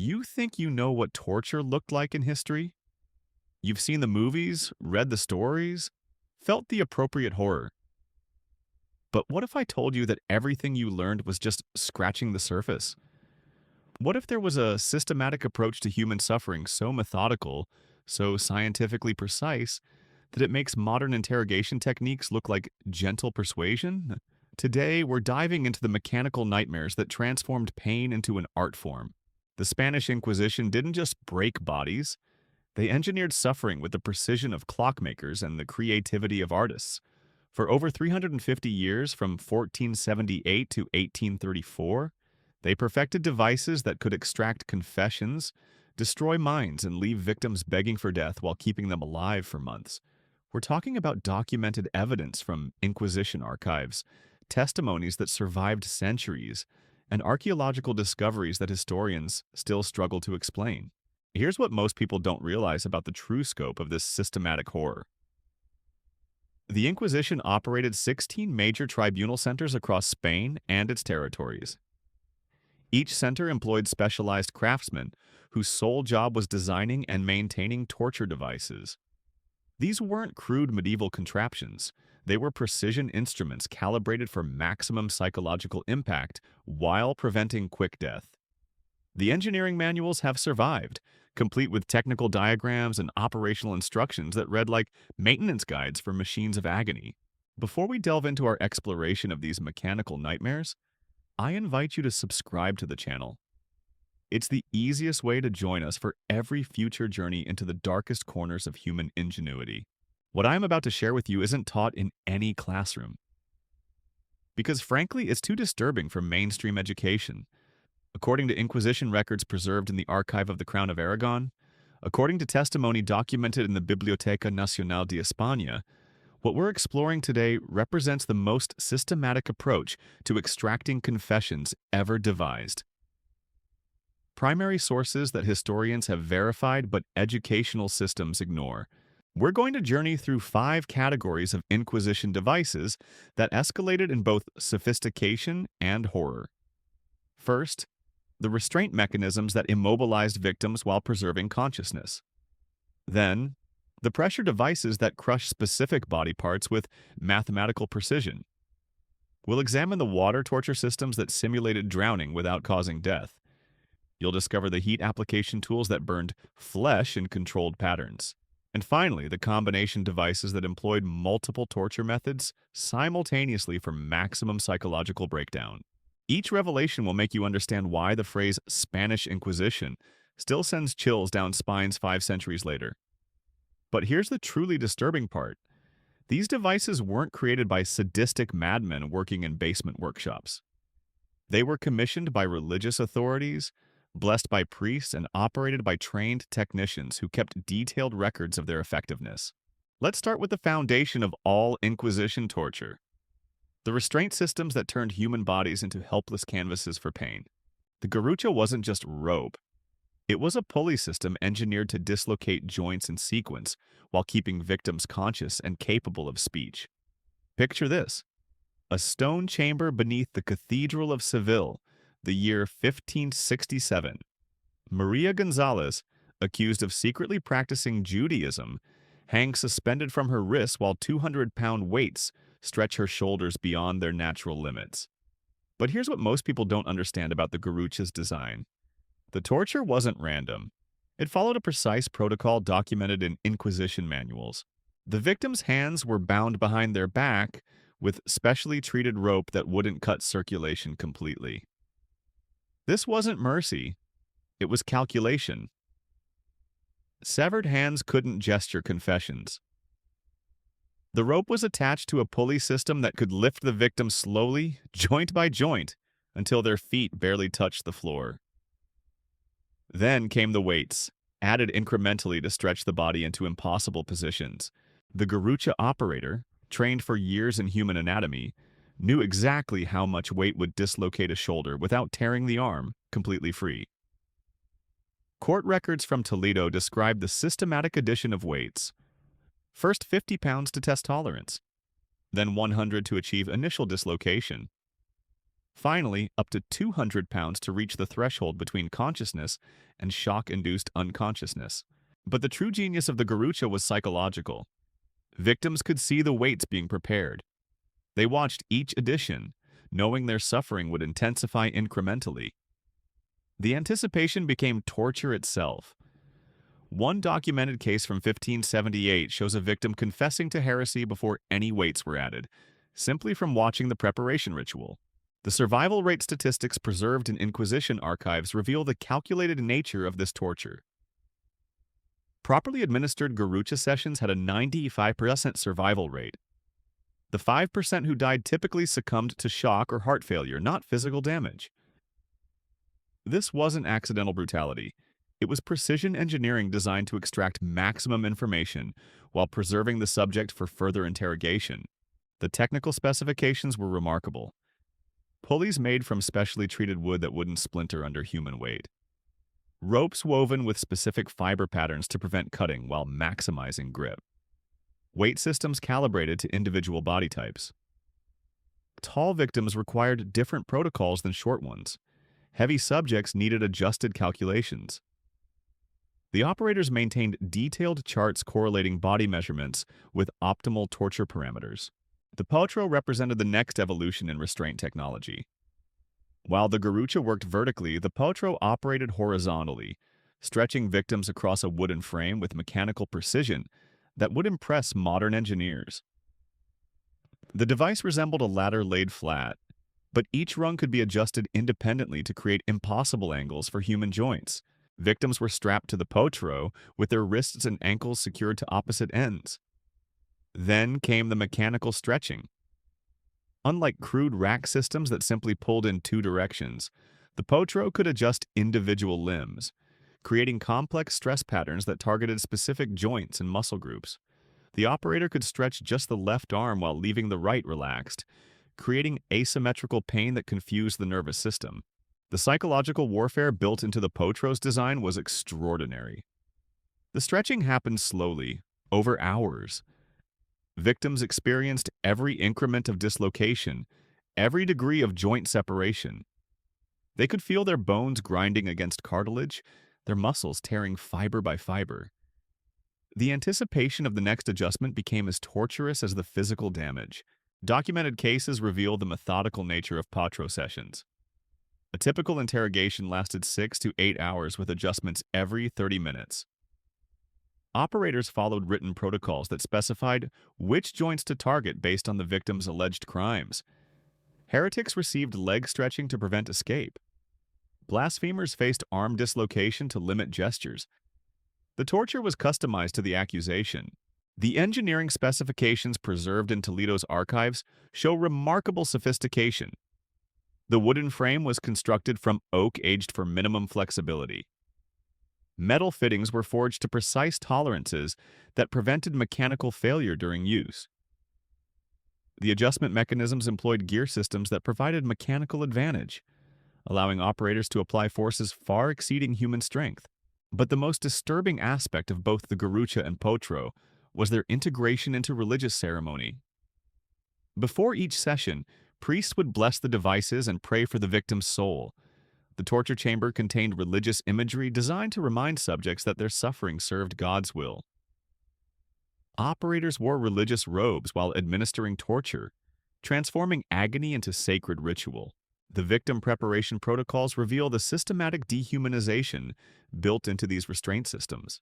You think you know what torture looked like in history? You've seen the movies, read the stories, felt the appropriate horror. But what if I told you that everything you learned was just scratching the surface? What if there was a systematic approach to human suffering so methodical, so scientifically precise, that it makes modern interrogation techniques look like gentle persuasion? Today, we're diving into the mechanical nightmares that transformed pain into an art form. The Spanish Inquisition didn't just break bodies, they engineered suffering with the precision of clockmakers and the creativity of artists. For over 350 years, from 1478 to 1834, they perfected devices that could extract confessions, destroy minds, and leave victims begging for death while keeping them alive for months. We're talking about documented evidence from Inquisition archives, testimonies that survived centuries, and archaeological discoveries that historians still struggle to explain. Here's what most people don't realize about the true scope of this systematic horror. The Inquisition operated 16 major tribunal centers across Spain and its territories. Each center employed specialized craftsmen whose sole job was designing and maintaining torture devices. These weren't crude medieval contraptions. They were precision instruments calibrated for maximum psychological impact while preventing quick death. The engineering manuals have survived, complete with technical diagrams and operational instructions that read like maintenance guides for machines of agony. Before we delve into our exploration of these mechanical nightmares, I invite you to subscribe to the channel. It's the easiest way to join us for every future journey into the darkest corners of human ingenuity. What I'm about to share with you isn't taught in any classroom, because frankly, it's too disturbing for mainstream education. According to Inquisition records preserved in the Archive of the Crown of Aragon, according to testimony documented in the Biblioteca Nacional de España, what we're exploring today represents the most systematic approach to extracting confessions ever devised. Primary sources that historians have verified but educational systems ignore. We're going to journey through 5 categories of Inquisition devices that escalated in both sophistication and horror. First, the restraint mechanisms that immobilized victims while preserving consciousness. Then, the pressure devices that crush specific body parts with mathematical precision. We'll examine the water torture systems that simulated drowning without causing death. You'll discover the heat application tools that burned flesh in controlled patterns. And finally, the combination devices that employed multiple torture methods simultaneously for maximum psychological breakdown. Each revelation will make you understand why the phrase Spanish Inquisition still sends chills down spines 5 centuries later. But here's the truly disturbing part. These devices weren't created by sadistic madmen working in basement workshops. They were commissioned by religious authorities, blessed by priests, and operated by trained technicians who kept detailed records of their effectiveness. Let's start with the foundation of all Inquisition torture: the restraint systems that turned human bodies into helpless canvases for pain. The Garrucha wasn't just rope. It was a pulley system engineered to dislocate joints in sequence while keeping victims conscious and capable of speech. Picture this: a stone chamber beneath the Cathedral of Seville, the year 1567. Maria Gonzalez, accused of secretly practicing Judaism, hangs suspended from her wrists while 200-pound weights stretch her shoulders beyond their natural limits. But here's what most people don't understand about the Garrucha's design. The torture wasn't random. It followed a precise protocol documented in Inquisition manuals. The victim's hands were bound behind their back with specially treated rope that wouldn't cut circulation completely. This wasn't mercy. It was calculation. Severed hands couldn't gesture confessions. The rope was attached to a pulley system that could lift the victim slowly, joint by joint, until their feet barely touched the floor. Then came the weights, added incrementally to stretch the body into impossible positions. The Garrucha operator, trained for years in human anatomy, knew exactly how much weight would dislocate a shoulder without tearing the arm completely free. Court records from Toledo describe the systematic addition of weights. First 50 pounds to test tolerance, then 100 to achieve initial dislocation. Finally, up to 200 pounds to reach the threshold between consciousness and shock-induced unconsciousness. But the true genius of the Garrucha was psychological. Victims could see the weights being prepared. They watched each edition, knowing their suffering would intensify incrementally. The anticipation became torture itself. One documented case from 1578 shows a victim confessing to heresy before any weights were added, simply from watching the preparation ritual. The survival rate statistics preserved in Inquisition archives reveal the calculated nature of this torture. Properly administered Garrucha sessions had a 95% survival rate. The 5% who died typically succumbed to shock or heart failure, not physical damage. This wasn't accidental brutality. It was precision engineering designed to extract maximum information while preserving the subject for further interrogation. The technical specifications were remarkable. Pulleys made from specially treated wood that wouldn't splinter under human weight. Ropes woven with specific fiber patterns to prevent cutting while maximizing grip. Weight systems calibrated to individual body types. Tall victims required different protocols than short ones. Heavy subjects needed adjusted calculations. The operators maintained detailed charts correlating body measurements with optimal torture parameters. The Potro represented the next evolution in restraint technology. While the Garrucha worked vertically, the Potro operated horizontally, stretching victims across a wooden frame with mechanical precision that would impress modern engineers. The device resembled a ladder laid flat, but each rung could be adjusted independently to create impossible angles for human joints. Victims were strapped to the Potro with their wrists and ankles secured to opposite ends. Then came the mechanical stretching. Unlike crude rack systems that simply pulled in two directions, the Potro could adjust individual limbs, creating complex stress patterns that targeted specific joints and muscle groups. The operator could stretch just the left arm while leaving the right relaxed, creating asymmetrical pain that confused the nervous system. The psychological warfare built into the Potro's design was extraordinary. The stretching happened slowly, over hours. Victims experienced every increment of dislocation, every degree of joint separation. They could feel their bones grinding against cartilage, their muscles tearing fiber by fiber. The anticipation of the next adjustment became as torturous as the physical damage. Documented cases reveal the methodical nature of Potro sessions. A typical interrogation lasted 6 to 8 hours with adjustments every 30 minutes. Operators followed written protocols that specified which joints to target based on the victim's alleged crimes. Heretics received leg stretching to prevent escape. Blasphemers faced arm dislocation to limit gestures. The torture was customized to the accusation. The engineering specifications preserved in Toledo's archives show remarkable sophistication. The wooden frame was constructed from oak aged for minimum flexibility. Metal fittings were forged to precise tolerances that prevented mechanical failure during use. The adjustment mechanisms employed gear systems that provided mechanical advantage, allowing operators to apply forces far exceeding human strength. But the most disturbing aspect of both the Garrucha and Potro was their integration into religious ceremony. Before each session, priests would bless the devices and pray for the victim's soul. The torture chamber contained religious imagery designed to remind subjects that their suffering served God's will. Operators wore religious robes while administering torture, transforming agony into sacred ritual. The victim preparation protocols reveal the systematic dehumanization built into these restraint systems.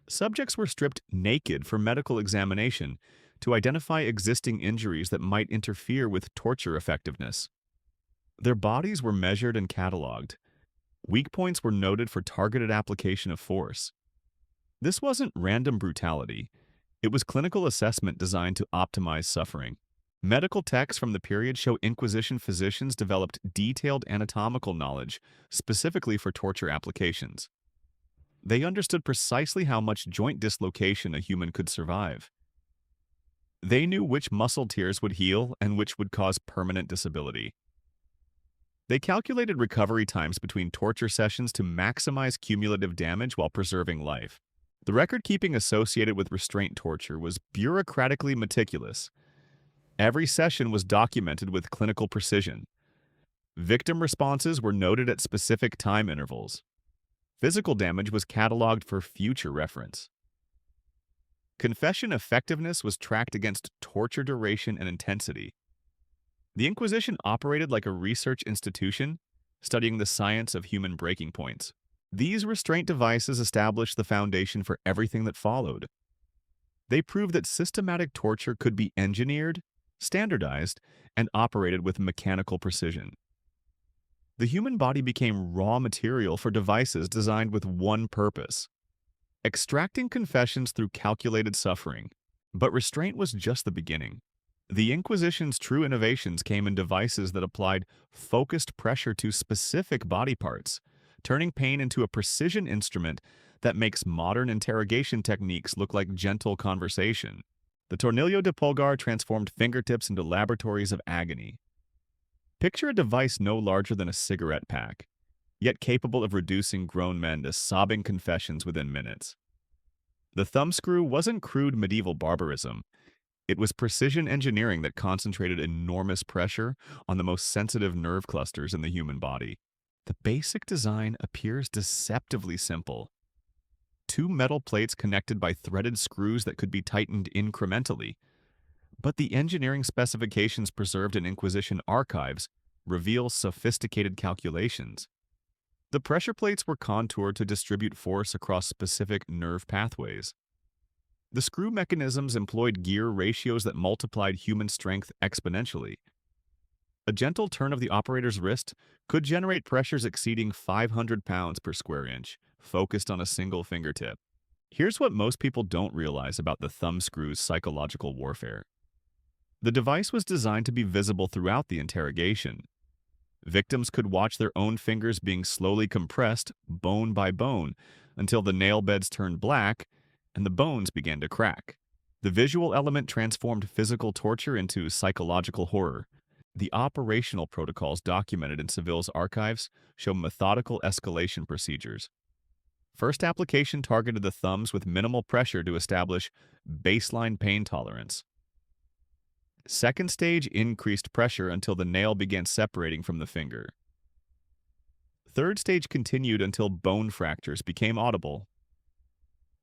Subjects were stripped naked for medical examination to identify existing injuries that might interfere with torture effectiveness. Their bodies were measured and cataloged. Weak points were noted for targeted application of force. This wasn't random brutality. It was clinical assessment designed to optimize suffering. Medical texts from the period show Inquisition physicians developed detailed anatomical knowledge specifically for torture applications. They understood precisely how much joint dislocation a human could survive. They knew which muscle tears would heal and which would cause permanent disability. They calculated recovery times between torture sessions to maximize cumulative damage while preserving life. The record-keeping associated with restraint torture was bureaucratically meticulous. Every session was documented with clinical precision. Victim responses were noted at specific time intervals. Physical damage was cataloged for future reference. Confession effectiveness was tracked against torture duration and intensity. The Inquisition operated like a research institution, studying the science of human breaking points. These restraint devices established the foundation for everything that followed. They proved that systematic torture could be engineered, standardized, and operated with mechanical precision. The human body became raw material for devices designed with one purpose: extracting confessions through calculated suffering. But restraint was just the beginning. The Inquisition's true innovations came in devices that applied focused pressure to specific body parts, turning pain into a precision instrument that makes modern interrogation techniques look like gentle conversation. The tornillo de pulgar transformed fingertips into laboratories of agony. Picture a device no larger than a cigarette pack, yet capable of reducing grown men to sobbing confessions within minutes. The thumbscrew wasn't crude medieval barbarism. It was precision engineering that concentrated enormous pressure on the most sensitive nerve clusters in the human body. The basic design appears deceptively simple. Two metal plates connected by threaded screws that could be tightened incrementally. But the engineering specifications preserved in Inquisition archives reveal sophisticated calculations. The pressure plates were contoured to distribute force across specific nerve pathways. The screw mechanisms employed gear ratios that multiplied human strength exponentially. A gentle turn of the operator's wrist could generate pressures exceeding 500 pounds per square inch, focused on a single fingertip. Here's what most people don't realize about the thumbscrew's psychological warfare. The device was designed to be visible throughout the interrogation. Victims could watch their own fingers being slowly compressed, bone by bone, until the nail beds turned black and the bones began to crack. The visual element transformed physical torture into psychological horror. The operational protocols documented in Seville's archives show methodical escalation procedures. First application targeted the thumbs with minimal pressure to establish baseline pain tolerance. Second stage increased pressure until the nail began separating from the finger. Third stage continued until bone fractures became audible.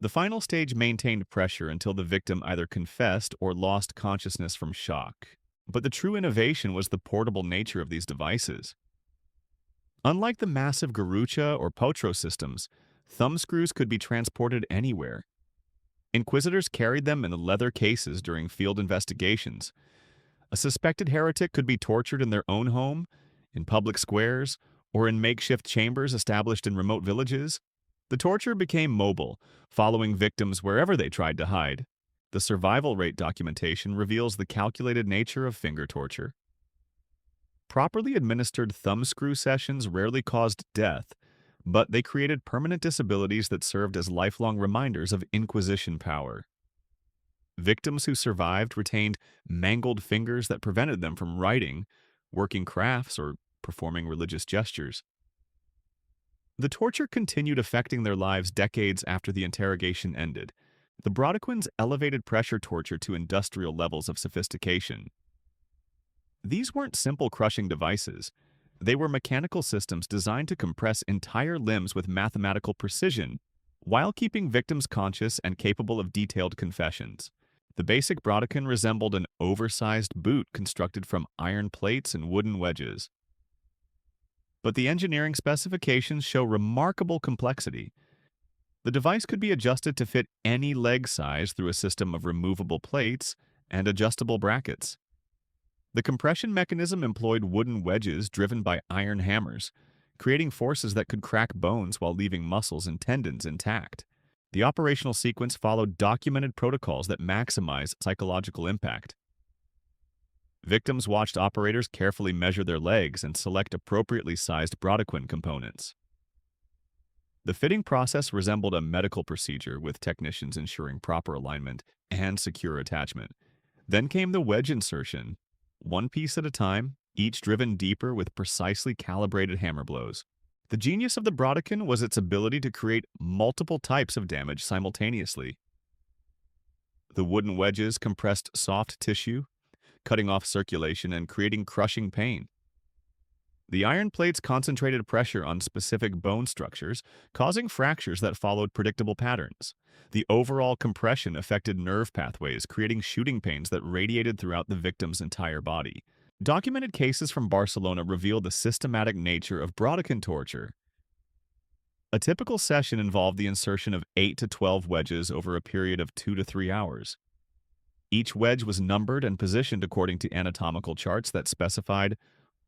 The final stage maintained pressure until the victim either confessed or lost consciousness from shock. But the true innovation was the portable nature of these devices. Unlike the massive Garrucha or Potro systems, thumbscrews could be transported anywhere. Inquisitors carried them in leather cases during field investigations. A suspected heretic could be tortured in their own home, in public squares, or in makeshift chambers established in remote villages. The torture became mobile, following victims wherever they tried to hide. The survival rate documentation reveals the calculated nature of finger torture. Properly administered thumbscrew sessions rarely caused death, but they created permanent disabilities that served as lifelong reminders of Inquisition power. Victims who survived retained mangled fingers that prevented them from writing, working crafts, or performing religious gestures. The torture continued affecting their lives decades after the interrogation ended. The Brodequins elevated pressure torture to industrial levels of sophistication. These weren't simple crushing devices. They were mechanical systems designed to compress entire limbs with mathematical precision, while keeping victims conscious and capable of detailed confessions. The basic Brodequin resembled an oversized boot constructed from iron plates and wooden wedges. But the engineering specifications show remarkable complexity. The device could be adjusted to fit any leg size through a system of removable plates and adjustable brackets. The compression mechanism employed wooden wedges driven by iron hammers, creating forces that could crack bones while leaving muscles and tendons intact. The operational sequence followed documented protocols that maximize psychological impact. Victims watched operators carefully measure their legs and select appropriately sized Brodequin components. The fitting process resembled a medical procedure, with technicians ensuring proper alignment and secure attachment. Then came the wedge insertion, one piece at a time, each driven deeper with precisely calibrated hammer blows. The genius of the Brodequin was its ability to create multiple types of damage simultaneously. The wooden wedges compressed soft tissue, cutting off circulation and creating crushing pain. The iron plates concentrated pressure on specific bone structures, causing fractures that followed predictable patterns. The overall compression affected nerve pathways, creating shooting pains that radiated throughout the victim's entire body. Documented cases from Barcelona reveal the systematic nature of Brodequin torture. A typical session involved the insertion of 8 to 12 wedges over a period of 2 to 3 hours. Each wedge was numbered and positioned according to anatomical charts that specified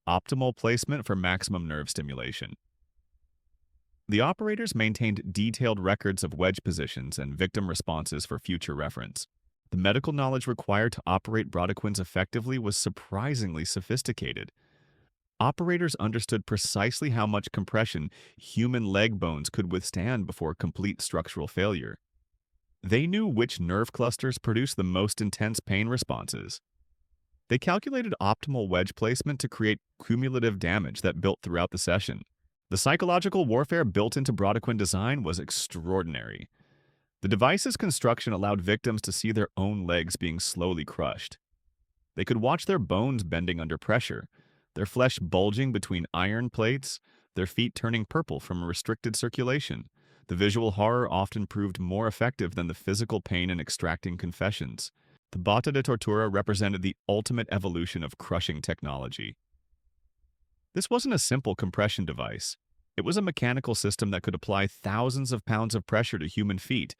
optimal placement for maximum nerve stimulation. The operators maintained detailed records of wedge positions and victim responses for future reference. The medical knowledge required to operate Brodequins effectively was surprisingly sophisticated. Operators understood precisely how much compression human leg bones could withstand before complete structural failure. They knew which nerve clusters produced the most intense pain responses. They calculated optimal wedge placement to create cumulative damage that built throughout the session. The psychological warfare built into Brodequin design was extraordinary. The device's construction allowed victims to see their own legs being slowly crushed. They could watch their bones bending under pressure, their flesh bulging between iron plates, their feet turning purple from restricted circulation. The visual horror often proved more effective than the physical pain in extracting confessions. The bota de tortura represented the ultimate evolution of crushing technology. This wasn't a simple compression device. It was a mechanical system that could apply thousands of pounds of pressure to human feet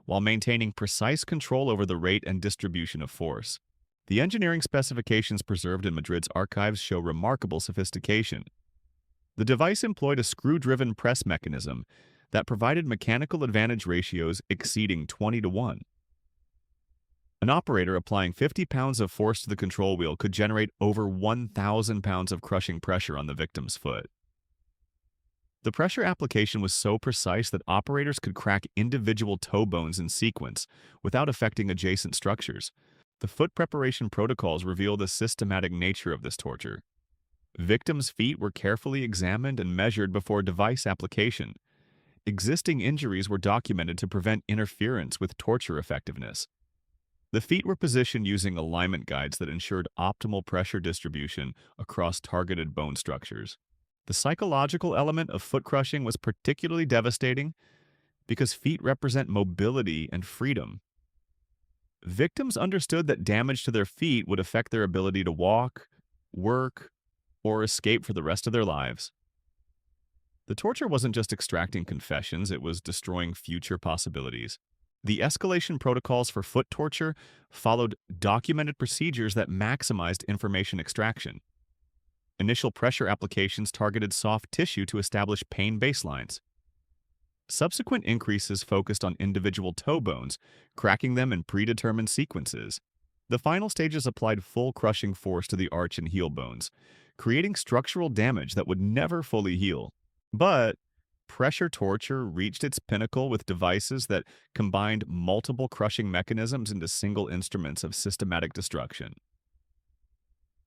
while maintaining precise control over the rate and distribution of force. The engineering specifications preserved in Madrid's archives show remarkable sophistication. The device employed a screw-driven press mechanism that provided mechanical advantage ratios exceeding 20 to 1. An operator applying 50 pounds of force to the control wheel could generate over 1,000 pounds of crushing pressure on the victim's foot. The pressure application was so precise that operators could crack individual toe bones in sequence without affecting adjacent structures. The foot preparation protocols reveal the systematic nature of this torture. Victims' feet were carefully examined and measured before device application. Existing injuries were documented to prevent interference with torture effectiveness. The feet were positioned using alignment guides that ensured optimal pressure distribution across targeted bone structures. The psychological element of foot crushing was particularly devastating because feet represent mobility and freedom. Victims understood that damage to their feet would affect their ability to walk, work, or escape for the rest of their lives. The torture wasn't just extracting confessions, it was destroying future possibilities. The escalation protocols for foot torture followed documented procedures that maximized information extraction. Initial pressure applications targeted soft tissue to establish pain baselines. Subsequent increases focused on individual toe bones, cracking them in predetermined sequences. The final stages applied full crushing force to the arch and heel bones, creating structural damage that would never fully heal. But pressure torture reached its pinnacle with devices that combined multiple crushing mechanisms into single instruments of systematic destruction.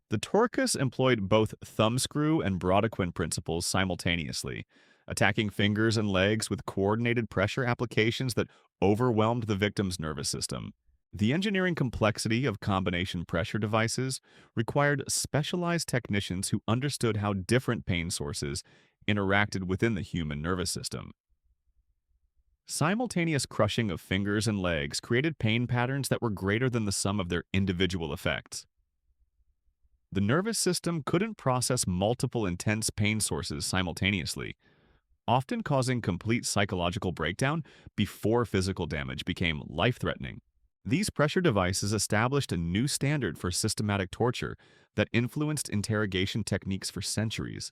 The Torcus employed both thumbscrew and Brodequin principles simultaneously, attacking fingers and legs with coordinated pressure applications that overwhelmed the victim's nervous system. The engineering complexity of combination pressure devices required specialized technicians who understood how different pain sources interacted within the human nervous system. Simultaneous crushing of fingers and legs created pain patterns that were greater than the sum of their individual effects. The nervous system couldn't process multiple intense pain sources simultaneously, often causing complete psychological breakdown before physical damage became life-threatening. These pressure devices established a new standard for systematic torture that influenced interrogation techniques for centuries.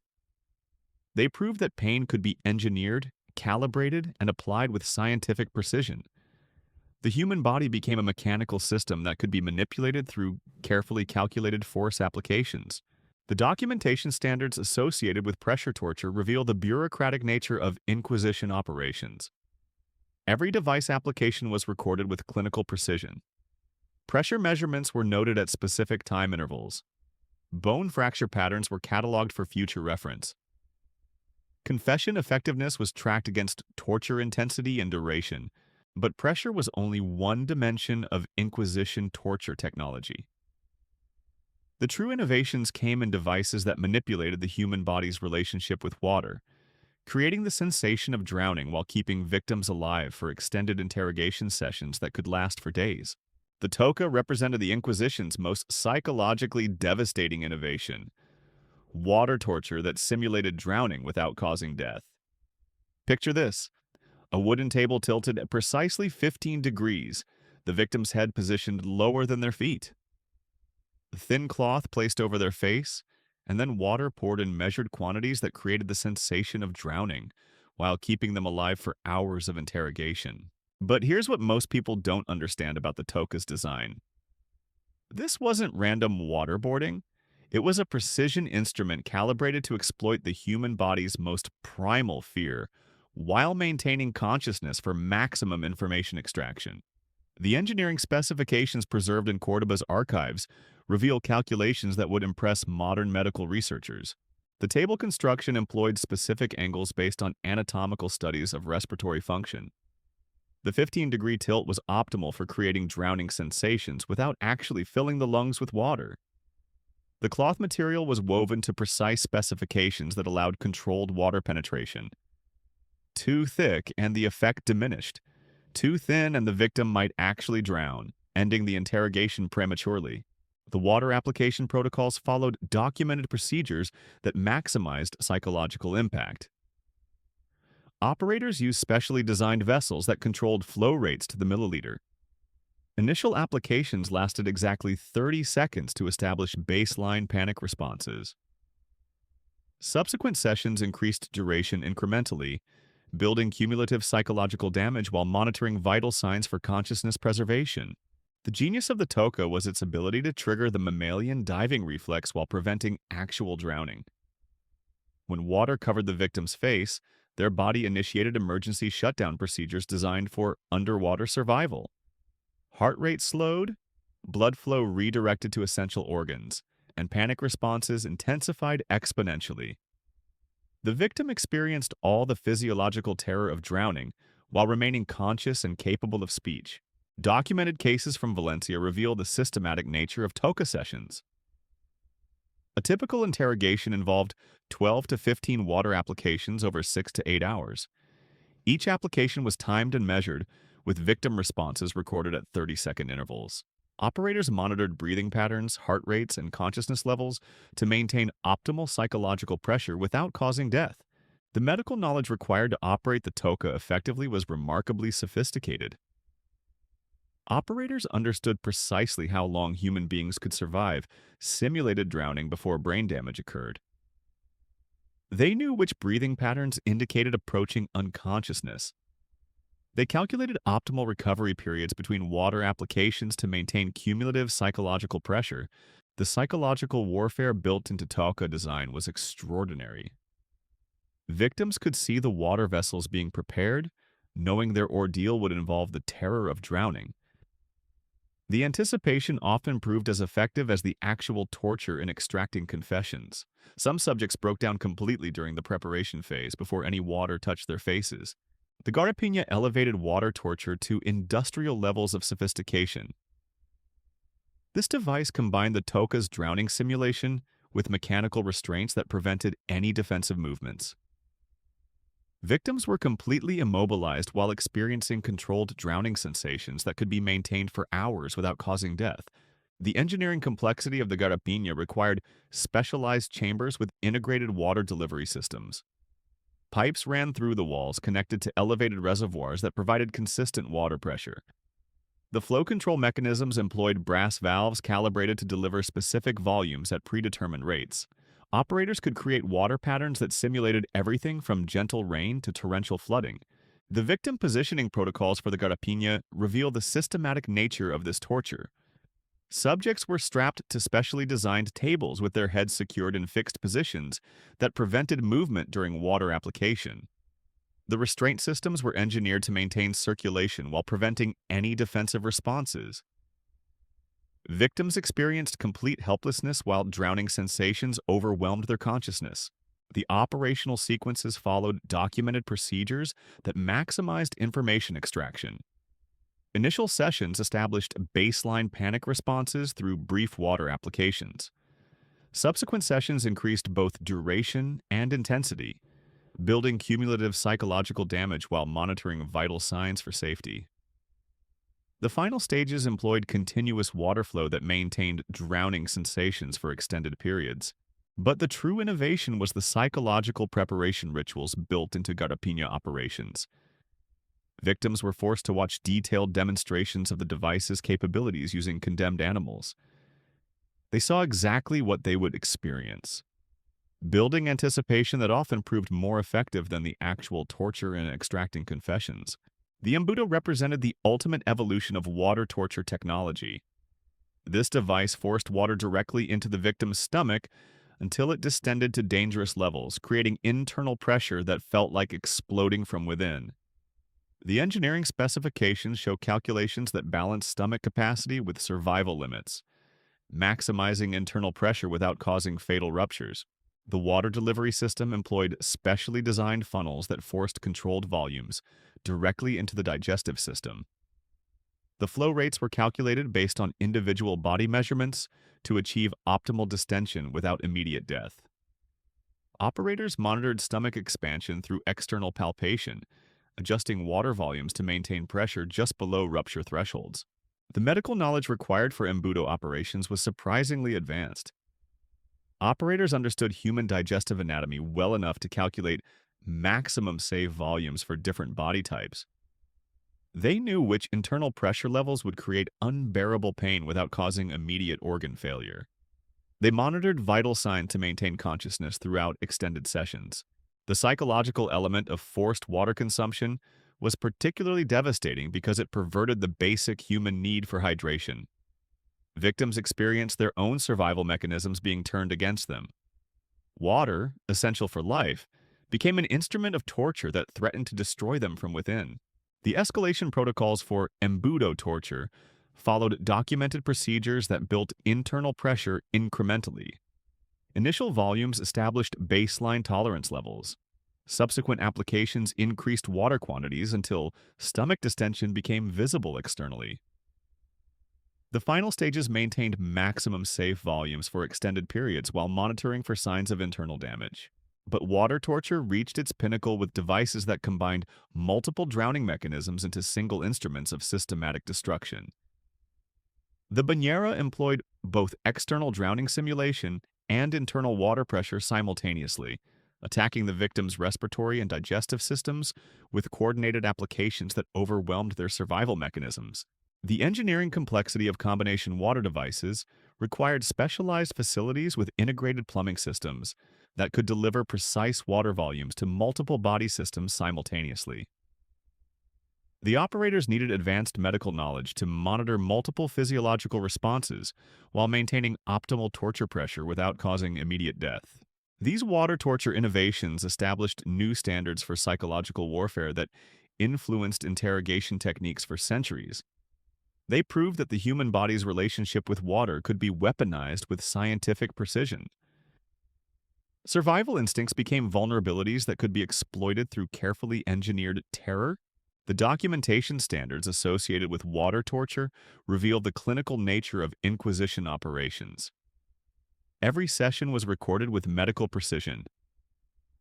They proved that pain could be engineered, calibrated, and applied with scientific precision. The human body became a mechanical system that could be manipulated through carefully calculated force applications. The documentation standards associated with pressure torture reveal the bureaucratic nature of Inquisition operations. Every device application was recorded with clinical precision. Pressure measurements were noted at specific time intervals. Bone fracture patterns were cataloged for future reference. Confession effectiveness was tracked against torture intensity and duration, but pressure was only one dimension of Inquisition torture technology. The true innovations came in devices that manipulated the human body's relationship with water, creating the sensation of drowning while keeping victims alive for extended interrogation sessions that could last for days. The toca represented the Inquisition's most psychologically devastating innovation, water torture that simulated drowning without causing death. Picture this: a wooden table tilted at precisely 15 degrees, the victim's head positioned lower than their feet. A thin cloth placed over their face, and then water poured in measured quantities that created the sensation of drowning, while keeping them alive for hours of interrogation. But here's what most people don't understand about the toca's design. This wasn't random waterboarding. It was a precision instrument calibrated to exploit the human body's most primal fear, while maintaining consciousness for maximum information extraction. The engineering specifications preserved in Cordoba's archives reveal calculations that would impress modern medical researchers. The table construction employed specific angles based on anatomical studies of respiratory function. The 15-degree tilt was optimal for creating drowning sensations without actually filling the lungs with water. The cloth material was woven to precise specifications that allowed controlled water penetration. Too thick and the effect diminished. Too thin and the victim might actually drown, ending the interrogation prematurely. The water application protocols followed documented procedures that maximized psychological impact. Operators used specially designed vessels that controlled flow rates to the milliliter. Initial applications lasted exactly 30 seconds to establish baseline panic responses. Subsequent sessions increased duration incrementally, building cumulative psychological damage while monitoring vital signs for consciousness preservation. The genius of the toca was its ability to trigger the mammalian diving reflex while preventing actual drowning. When water covered the victim's face, their body initiated emergency shutdown procedures designed for underwater survival. Heart rate slowed, blood flow redirected to essential organs, and panic responses intensified exponentially. The victim experienced all the physiological terror of drowning while remaining conscious and capable of speech. Documented cases from Valencia reveal the systematic nature of toca sessions. A typical interrogation involved 12 to 15 water applications over 6 to 8 hours. Each application was timed and measured, with victim responses recorded at 30-second intervals. Operators monitored breathing patterns, heart rates, and consciousness levels to maintain optimal psychological pressure without causing death. The medical knowledge required to operate the toca effectively was remarkably sophisticated. Operators understood precisely how long human beings could survive simulated drowning before brain damage occurred. They knew which breathing patterns indicated approaching unconsciousness. They calculated optimal recovery periods between water applications to maintain cumulative psychological pressure. The psychological warfare built into toca design was extraordinary. Victims could see the water vessels being prepared, knowing their ordeal would involve the terror of drowning. The anticipation often proved as effective as the actual torture in extracting confessions. Some subjects broke down completely during the preparation phase before any water touched their faces. The Garrucha elevated water torture to industrial levels of sophistication. This device combined the toca's drowning simulation with mechanical restraints that prevented any defensive movements. Victims were completely immobilized while experiencing controlled drowning sensations that could be maintained for hours without causing death. The engineering complexity of the Garrucha required specialized chambers with integrated water delivery systems. Pipes ran through the walls connected to elevated reservoirs that provided consistent water pressure. The flow control mechanisms employed brass valves calibrated to deliver specific volumes at predetermined rates. Operators could create water patterns that simulated everything from gentle rain to torrential flooding. The victim positioning protocols for the Garrucha reveal the systematic nature of this torture. Subjects were strapped to specially designed tables with their heads secured in fixed positions that prevented movement during water application. The restraint systems were engineered to maintain circulation while preventing any defensive responses. Victims experienced complete helplessness while drowning sensations overwhelmed their consciousness. The operational sequences followed documented procedures that maximized information extraction. Initial sessions established baseline panic responses through brief water applications. Subsequent sessions increased both duration and intensity, building cumulative psychological damage while monitoring vital signs for safety. The final stages employed continuous water flow that maintained drowning sensations for extended periods. But the true innovation was the psychological preparation rituals built into Garrucha operations. Victims were forced to watch detailed demonstrations of the device's capabilities using condemned animals. They saw exactly what they would experience, building anticipation that often proved more effective than the actual torture in extracting confessions. The embudo represented the ultimate evolution of water torture technology. This device forced water directly into the victim's stomach until it distended to dangerous levels, creating internal pressure that felt like exploding from within. The engineering specifications show calculations that balance stomach capacity with survival limits, maximizing internal pressure without causing fatal ruptures. The water delivery system employed specially designed funnels that forced controlled volumes directly into the digestive system. The flow rates were calculated based on individual body measurements to achieve optimal distension without immediate death. Operators monitored stomach expansion through external palpation, adjusting water volumes to maintain pressure just below rupture thresholds. The medical knowledge required for embudo operations was surprisingly advanced. Operators understood human digestive anatomy well enough to calculate maximum safe volumes for different body types. They knew which internal pressure levels would create unbearable pain without causing immediate organ failure. They monitored vital signs to maintain consciousness throughout extended sessions. The psychological element of forced water consumption was particularly devastating because it perverted the basic human need for hydration. Victims experienced their own survival mechanisms being turned against them. Water, essential for life, became an instrument of torture that threatened to destroy them from within. The escalation protocols for embudo torture followed documented procedures that built internal pressure incrementally. Initial volumes established baseline tolerance levels. Subsequent applications increased water quantities until stomach distension became visible externally. The final stages maintained maximum safe volumes for extended periods while monitoring for signs of internal damage. But water torture reached its pinnacle with devices that combined multiple drowning mechanisms into single instruments of systematic destruction. The bañera employed both external drowning simulation and internal water pressure simultaneously, attacking the victim's respiratory and digestive systems with coordinated applications that overwhelmed their survival mechanisms. The engineering complexity of combination water devices required specialized facilities with integrated plumbing systems that could deliver precise water volumes to multiple body systems simultaneously. The operators needed advanced medical knowledge to monitor multiple physiological responses while maintaining optimal torture pressure without causing immediate death. These water torture innovations established new standards for psychological warfare that influenced interrogation techniques for centuries. They proved that the human body's relationship with water could be weaponized with scientific precision. Survival instincts became vulnerabilities that could be exploited through carefully engineered terror. The documentation standards associated with water torture revealed the clinical nature of Inquisition operations. Every session was recorded with medical precision.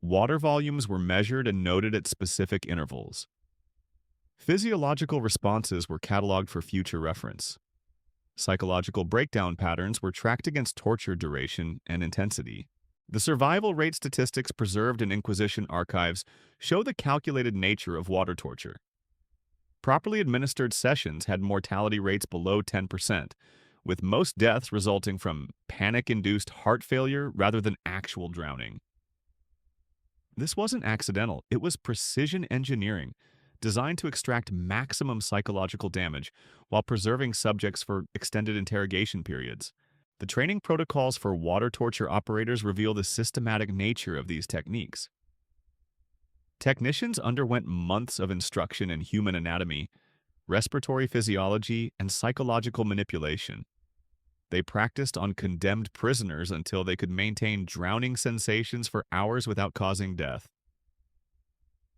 Water volumes were measured and noted at specific intervals. Physiological responses were cataloged for future reference. Psychological breakdown patterns were tracked against torture duration and intensity. The survival rate statistics preserved in Inquisition archives show the calculated nature of water torture. Properly administered sessions had mortality rates below 10%, with most deaths resulting from panic-induced heart failure rather than actual drowning. This wasn't accidental, it was precision engineering, designed to extract maximum psychological damage while preserving subjects for extended interrogation periods. The training protocols for water torture operators reveal the systematic nature of these techniques. Technicians underwent months of instruction in human anatomy, respiratory physiology, and psychological manipulation. They practiced on condemned prisoners until they could maintain drowning sensations for hours without causing death.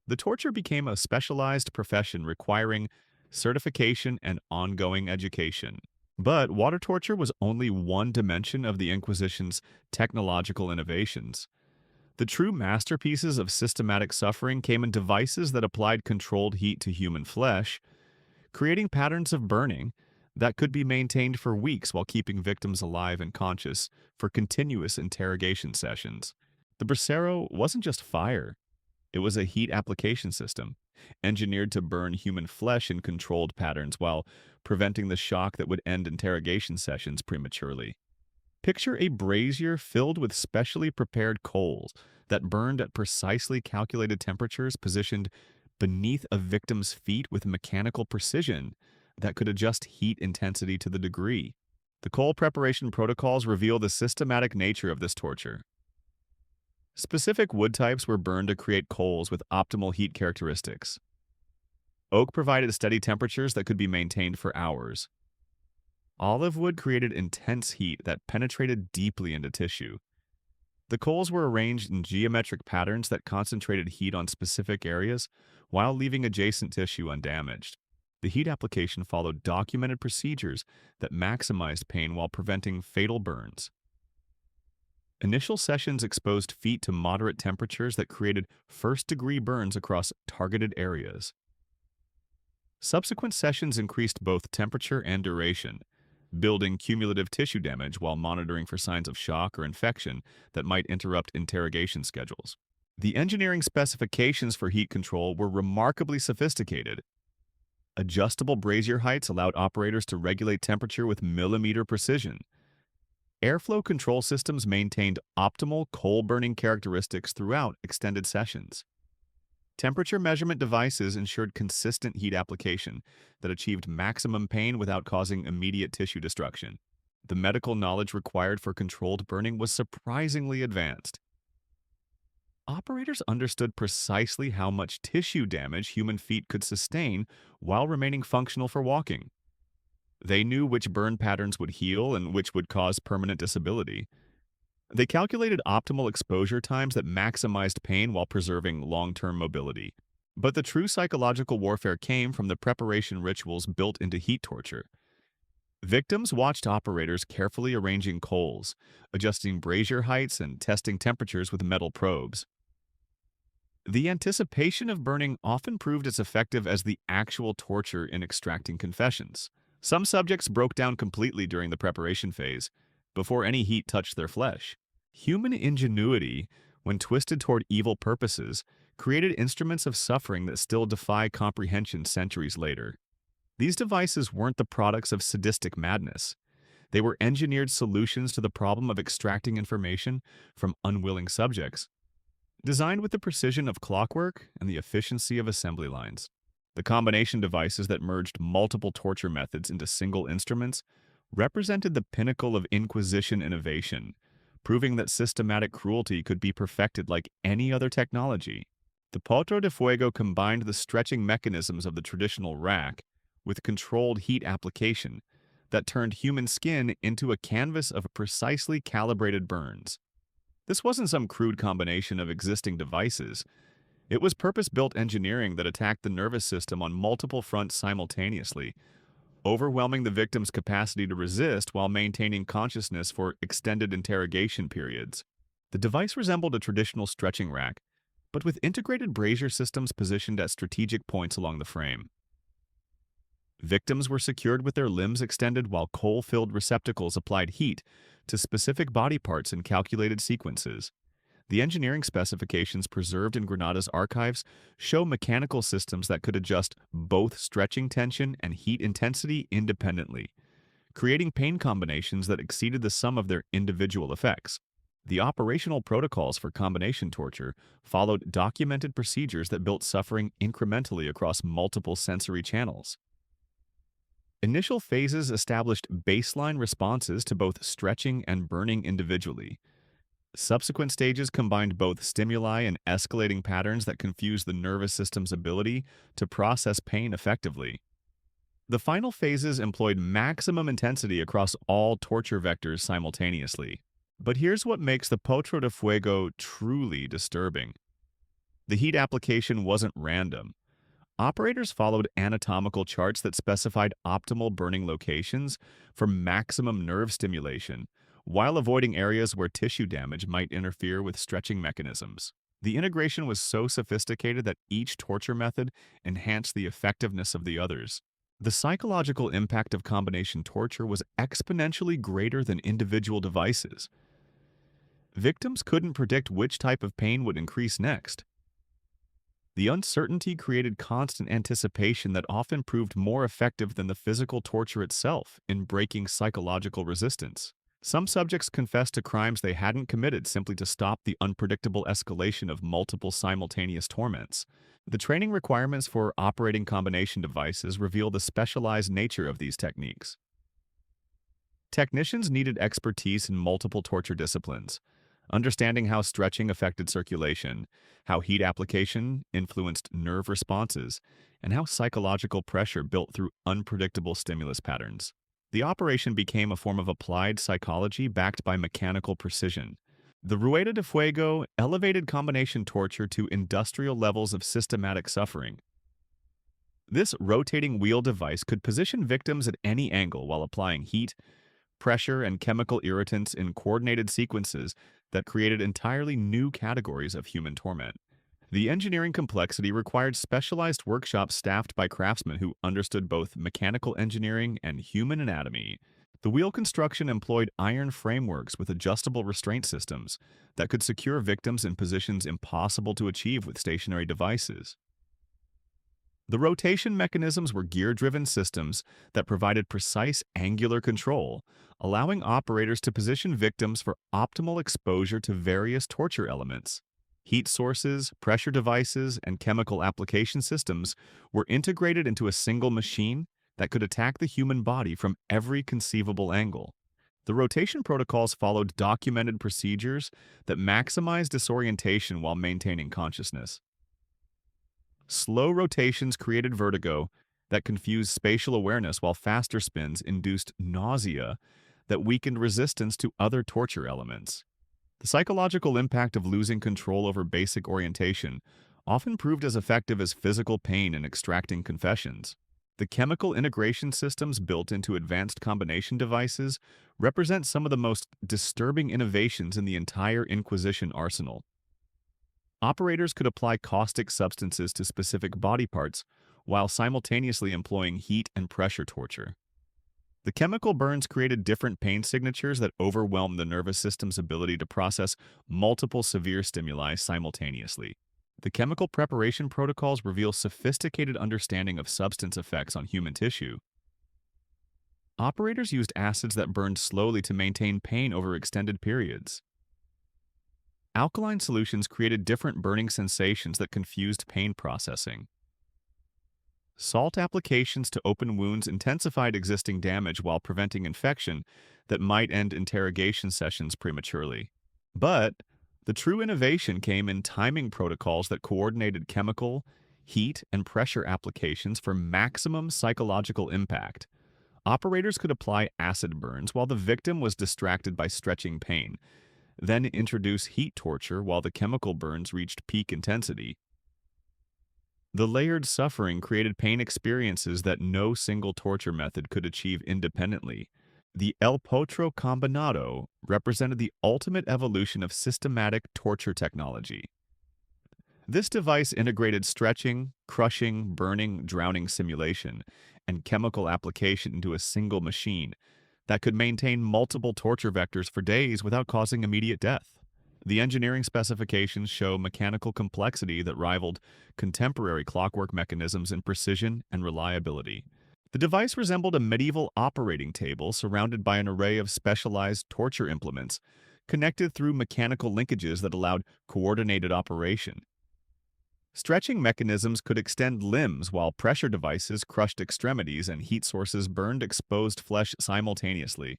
The torture became a specialized profession requiring certification and ongoing education. But water torture was only one dimension of the Inquisition's technological innovations. The true masterpieces of systematic suffering came in devices that applied controlled heat to human flesh, creating patterns of burning that could be maintained for weeks while keeping victims alive and conscious for continuous interrogation sessions. The bracero wasn't just fire, it was a heat application system, engineered to burn human flesh in controlled patterns while preventing the shock that would end interrogation sessions prematurely. Picture a brazier filled with specially prepared coals that burned at precisely calculated temperatures positioned beneath a victim's feet with mechanical precision that could adjust heat intensity to the degree. The coal preparation protocols reveal the systematic nature of this torture. Specific wood types were burned to create coals with optimal heat characteristics. Oak provided steady temperatures that could be maintained for hours. Olive wood created intense heat that penetrated deeply into tissue. The coals were arranged in geometric patterns that concentrated heat on specific areas while leaving adjacent tissue undamaged. The heat application followed documented procedures that maximized pain while preventing fatal burns. Initial sessions exposed feet to moderate temperatures that created first-degree burns across targeted areas. Subsequent sessions increased both temperature and duration, building cumulative tissue damage while monitoring for signs of shock or infection that might interrupt interrogation schedules. The engineering specifications for heat control were remarkably sophisticated. Adjustable brazier heights allowed operators to regulate temperature with millimeter precision. Airflow control systems maintained optimal coal-burning characteristics throughout extended sessions. Temperature measurement devices ensured consistent heat application that achieved maximum pain without causing immediate tissue destruction. The medical knowledge required for controlled burning was surprisingly advanced. Operators understood precisely how much tissue damage human feet could sustain while remaining functional for walking. They knew which burn patterns would heal and which would cause permanent disability. They calculated optimal exposure times that maximized pain while preserving long-term mobility. But the true psychological warfare came from the preparation rituals built into heat torture. Victims watched operators carefully arranging coals, adjusting brazier heights, and testing temperatures with metal probes. The anticipation of burning often proved as effective as the actual torture in extracting confessions. Some subjects broke down completely during the preparation phase, before any heat touched their flesh. Human ingenuity, when twisted toward evil purposes, created instruments of suffering that still defy comprehension centuries later. These devices weren't the products of sadistic madness. They were engineered solutions to the problem of extracting information from unwilling subjects, designed with the precision of clockwork and the efficiency of assembly lines. The combination devices that merged multiple torture methods into single instruments represented the pinnacle of Inquisition innovation, proving that systematic cruelty could be perfected like any other technology. The Potro de Fuego combined the stretching mechanisms of the traditional rack with controlled heat application that turned human skin into a canvas of precisely calibrated burns. This wasn't some crude combination of existing devices. It was purpose-built engineering that attacked the nervous system on multiple fronts simultaneously, overwhelming the victim's capacity to resist while maintaining consciousness for extended interrogation periods. The device resembled a traditional stretching rack, but with integrated brazier systems positioned at strategic points along the frame. Victims were secured with their limbs extended while coal-filled receptacles applied heat to specific body parts in calculated sequences. The engineering specifications preserved in Granada's archives show mechanical systems that could adjust both stretching tension and heat intensity independently, creating pain combinations that exceeded the sum of their individual effects. The operational protocols for combination torture followed documented procedures that built suffering incrementally across multiple sensory channels. Initial phases established baseline responses to both stretching and burning individually. Subsequent stages combined both stimuli and escalating patterns that confused the nervous system's ability to process pain effectively. The final phases employed maximum intensity across all torture vectors simultaneously. But here's what makes the Potro de Fuego truly disturbing. The heat application wasn't random. Operators followed anatomical charts that specified optimal burning locations for maximum nerve stimulation, while avoiding areas where tissue damage might interfere with stretching mechanisms. The integration was so sophisticated that each torture method enhanced the effectiveness of the others. The psychological impact of combination torture was exponentially greater than individual devices. Victims couldn't predict which type of pain would increase next. The uncertainty created constant anticipation that often proved more effective than the physical torture itself in breaking psychological resistance. Some subjects confessed to crimes they hadn't committed simply to stop the unpredictable escalation of multiple simultaneous torments. The training requirements for operating combination devices reveal the specialized nature of these techniques. Technicians needed expertise in multiple torture disciplines, understanding how stretching affected circulation, how heat application influenced nerve responses, and how psychological pressure built through unpredictable stimulus patterns. The operation became a form of applied psychology backed by mechanical precision. The Rueda de Fuego elevated combination torture to industrial levels of systematic suffering. This rotating wheel device could position victims at any angle while applying heat, pressure, and chemical irritants in coordinated sequences that created entirely new categories of human torment. The engineering complexity required specialized workshops staffed by craftsmen who understood both mechanical engineering and human anatomy. The wheel construction employed iron frameworks with adjustable restraint systems that could secure victims in positions impossible to achieve with stationary devices. The rotation mechanisms were gear-driven systems that provided precise angular control, allowing operators to position victims for optimal exposure to various torture elements. Heat sources, pressure devices, and chemical application systems were integrated into a single machine that could attack the human body from every conceivable angle. The rotation protocols followed documented procedures that maximized disorientation while maintaining consciousness. Slow rotations created vertigo that confused spatial awareness, while faster spins induced nausea that weakened resistance to other torture elements. The psychological impact of losing control over basic orientation often proved as effective as physical pain in extracting confessions. The chemical integration systems built into advanced combination devices represent some of the most disturbing innovations in the entire Inquisition arsenal. Operators could apply caustic substances to specific body parts while simultaneously employing heat and pressure torture. The chemical burns created different pain signatures that overwhelmed the nervous system's ability to process multiple severe stimuli simultaneously. The chemical preparation protocols reveal sophisticated understanding of substance effects on human tissue. Operators used acids that burned slowly to maintain pain over extended periods. Alkaline solutions created different burning sensations that confused pain processing. Salt applications to open wounds intensified existing damage while preventing infection that might end interrogation sessions prematurely. But the true innovation came in timing protocols that coordinated chemical, heat, and pressure applications for maximum psychological impact. Operators could apply acid burns while the victim was distracted by stretching pain, then introduce heat torture while the chemical burns reached peak intensity. The layered suffering created pain experiences that no single torture method could achieve independently. The Potro Combinado represented the ultimate evolution of systematic torture technology. This device integrated stretching, crushing, burning, drowning simulation, and chemical application into a single machine that could maintain multiple torture vectors for days without causing immediate death. The engineering specifications show mechanical complexity that rivaled contemporary clockwork mechanisms in precision and reliability. The device resembled a medieval operating table surrounded by an array of specialized torture implements, connected through mechanical linkages that allowed coordinated operation. Stretching mechanisms could extend limbs, while pressure devices crushed extremities and heat sources burned exposed flesh simultaneously.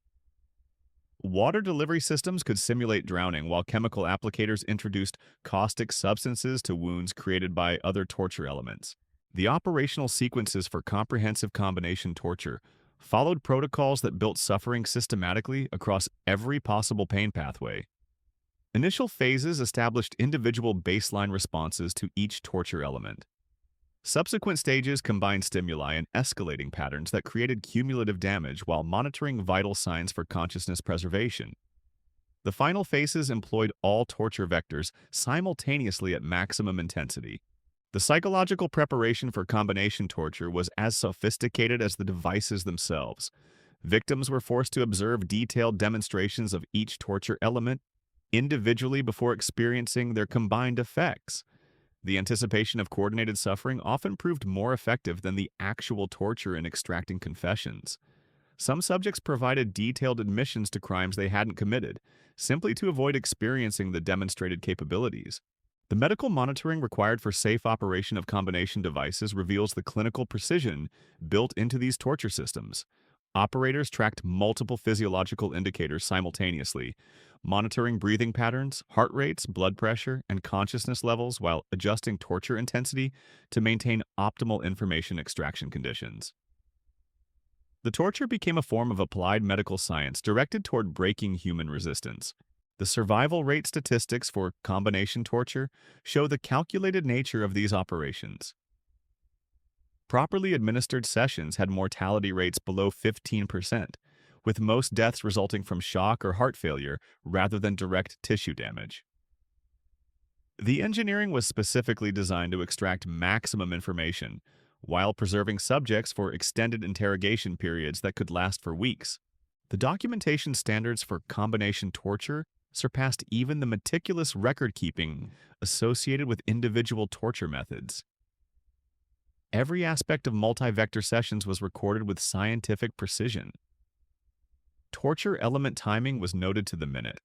Water delivery systems could simulate drowning, while chemical applicators introduced caustic substances to wounds created by other torture elements. The operational sequences for comprehensive combination torture followed protocols that built suffering systematically across every possible pain pathway. Initial phases established individual baseline responses to each torture element. Subsequent stages combined stimuli and escalating patterns that created cumulative damage while monitoring vital signs for consciousness preservation. The final phases employed all torture vectors simultaneously at maximum intensity. The psychological preparation for combination torture was as sophisticated as the devices themselves. Victims were forced to observe detailed demonstrations of each torture element individually before experiencing their combined effects. The anticipation of coordinated suffering often proved more effective than the actual torture in extracting confessions. Some subjects provided detailed admissions to crimes they hadn't committed, simply to avoid experiencing the demonstrated capabilities. The medical monitoring required for safe operation of combination devices reveals the clinical precision built into these torture systems. Operators tracked multiple physiological indicators simultaneously, monitoring breathing patterns, heart rates, blood pressure, and consciousness levels while adjusting torture intensity to maintain optimal information extraction conditions. The torture became a form of applied medical science directed toward breaking human resistance. The survival rate statistics for combination torture show the calculated nature of these operations. Properly administered sessions had mortality rates below 15%, with most deaths resulting from shock or heart failure rather than direct tissue damage. The engineering was specifically designed to extract maximum information, while preserving subjects for extended interrogation periods that could last for weeks. The documentation standards for combination torture surpassed even the meticulous record-keeping associated with individual torture methods. Every aspect of multi-vector sessions was recorded with scientific precision. Torture element timing was noted to the minute.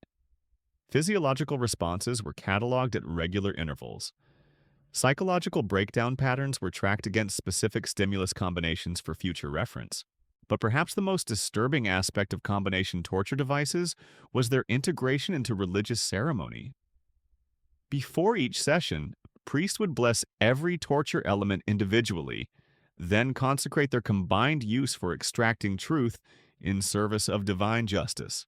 Physiological responses were cataloged at regular intervals. Psychological breakdown patterns were tracked against specific stimulus combinations for future reference. But perhaps the most disturbing aspect of combination torture devices was their integration into religious ceremony. Before each session, priests would bless every torture element individually, then consecrate their combined use for extracting truth in service of divine justice.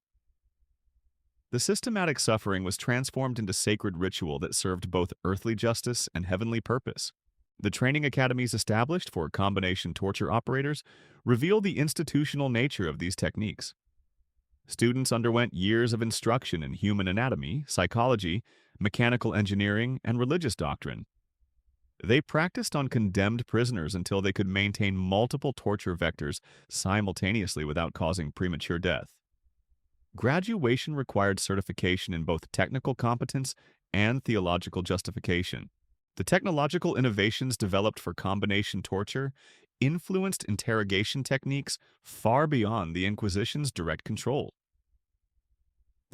The systematic suffering was transformed into sacred ritual that served both earthly justice and heavenly purpose. The training academies established for combination torture operators reveal the institutional nature of these techniques. Students underwent years of instruction in human anatomy, psychology, mechanical engineering, and religious doctrine. They practiced on condemned prisoners until they could maintain multiple torture vectors simultaneously without causing premature death. Graduation required certification in both technical competence and theological justification. The technological innovations developed for combination torture influenced interrogation techniques far beyond the Inquisition's direct control.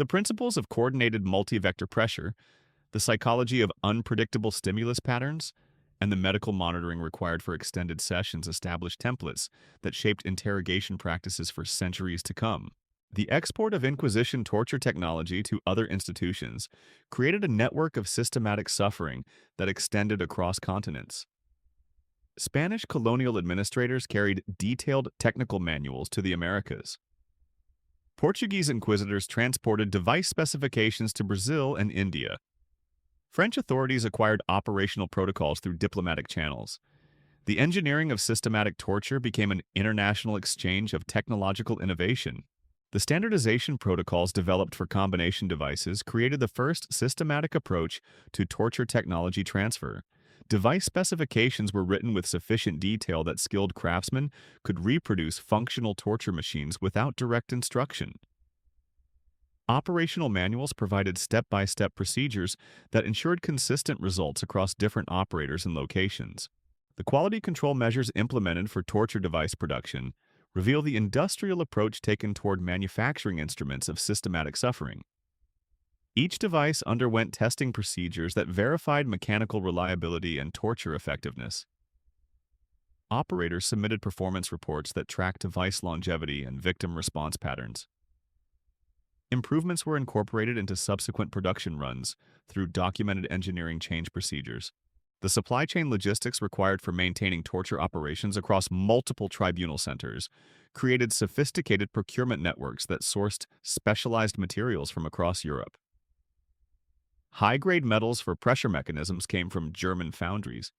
The principles of coordinated multi-vector pressure, the psychology of unpredictable stimulus patterns, and the medical monitoring required for extended sessions established templates that shaped interrogation practices for centuries to come. The export of Inquisition torture technology to other institutions created a network of systematic suffering that extended across continents. Spanish colonial administrators carried detailed technical manuals to the Americas. Portuguese inquisitors transported device specifications to Brazil and India. French authorities acquired operational protocols through diplomatic channels. The engineering of systematic torture became an international exchange of technological innovation. The standardization protocols developed for combination devices created the first systematic approach to torture technology transfer. Device specifications were written with sufficient detail that skilled craftsmen could reproduce functional torture machines without direct instruction. Operational manuals provided step-by-step procedures that ensured consistent results across different operators and locations. The quality control measures implemented for torture device production reveal the industrial approach taken toward manufacturing instruments of systematic suffering. Each device underwent testing procedures that verified mechanical reliability and torture effectiveness. Operators submitted performance reports that tracked device longevity and victim response patterns. Improvements were incorporated into subsequent production runs through documented engineering change procedures. The supply chain logistics required for maintaining torture operations across multiple tribunal centers created sophisticated procurement networks that sourced specialized materials from across Europe. High-grade metals for pressure mechanisms came from German foundries.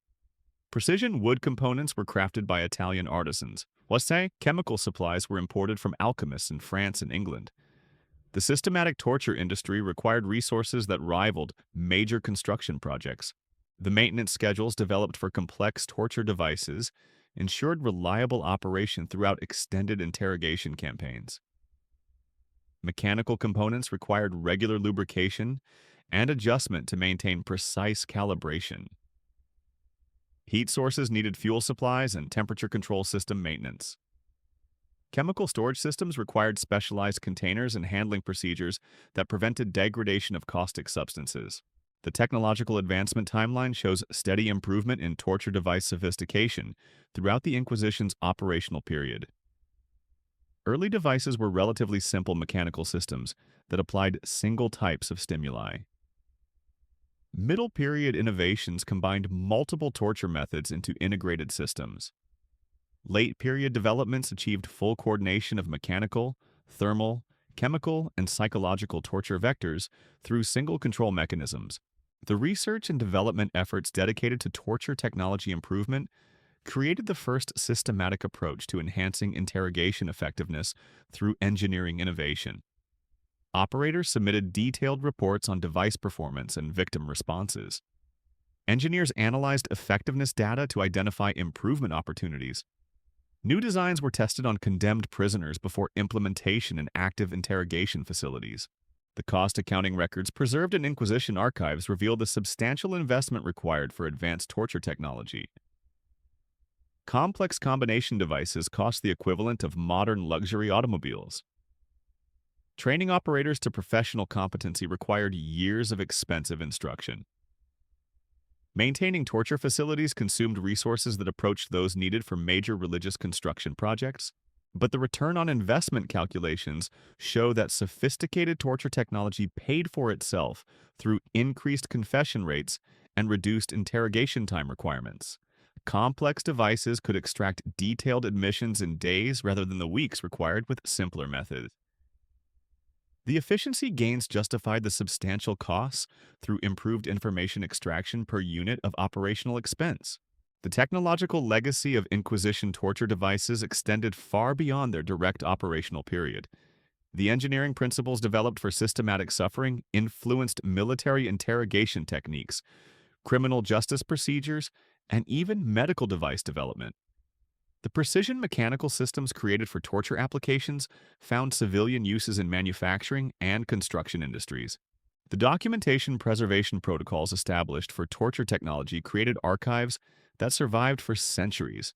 Precision wood components were crafted by Italian artisans, while chemical supplies were imported from alchemists in France and England. The systematic torture industry required resources that rivaled major construction projects. The maintenance schedules developed for complex torture devices ensured reliable operation throughout extended interrogation campaigns. Mechanical components required regular lubrication and adjustment to maintain precise calibration. Heat sources needed fuel supplies and temperature control system maintenance. Chemical storage systems required specialized containers and handling procedures that prevented degradation of caustic substances. The technological advancement timeline shows steady improvement in torture device sophistication throughout the Inquisition's operational period. Early devices were relatively simple mechanical systems that applied single types of stimuli. Middle period innovations combined multiple torture methods into integrated systems. Late period developments achieved full coordination of mechanical, thermal, chemical, and psychological torture vectors through single control mechanisms. The research and development efforts dedicated to torture technology improvement created the first systematic approach to enhancing interrogation effectiveness through engineering innovation. Operators submitted detailed reports on device performance and victim responses. Engineers analyzed effectiveness data to identify improvement opportunities. New designs were tested on condemned prisoners before implementation in active interrogation facilities. The cost accounting records preserved in Inquisition archives reveal the substantial investment required for advanced torture technology. Complex combination devices cost the equivalent of modern luxury automobiles. Training operators to professional competency required years of expensive instruction. Maintaining torture facilities consumed resources that approached those needed for major religious construction projects, but the return on investment calculations show that sophisticated torture technology paid for itself through increased confession rates and reduced interrogation time requirements. Complex devices could extract detailed admissions in days rather than the weeks required with simpler methods. The efficiency gains justified the substantial costs through improved information extraction per unit of operational expense. The technological legacy of Inquisition torture devices extended far beyond their direct operational period. The engineering principles developed for systematic suffering influenced military interrogation techniques, criminal justice procedures, and even medical device development. The precision mechanical systems created for torture applications found civilian uses in manufacturing and construction industries. The documentation preservation protocols established for torture technology created archives that survived for centuries,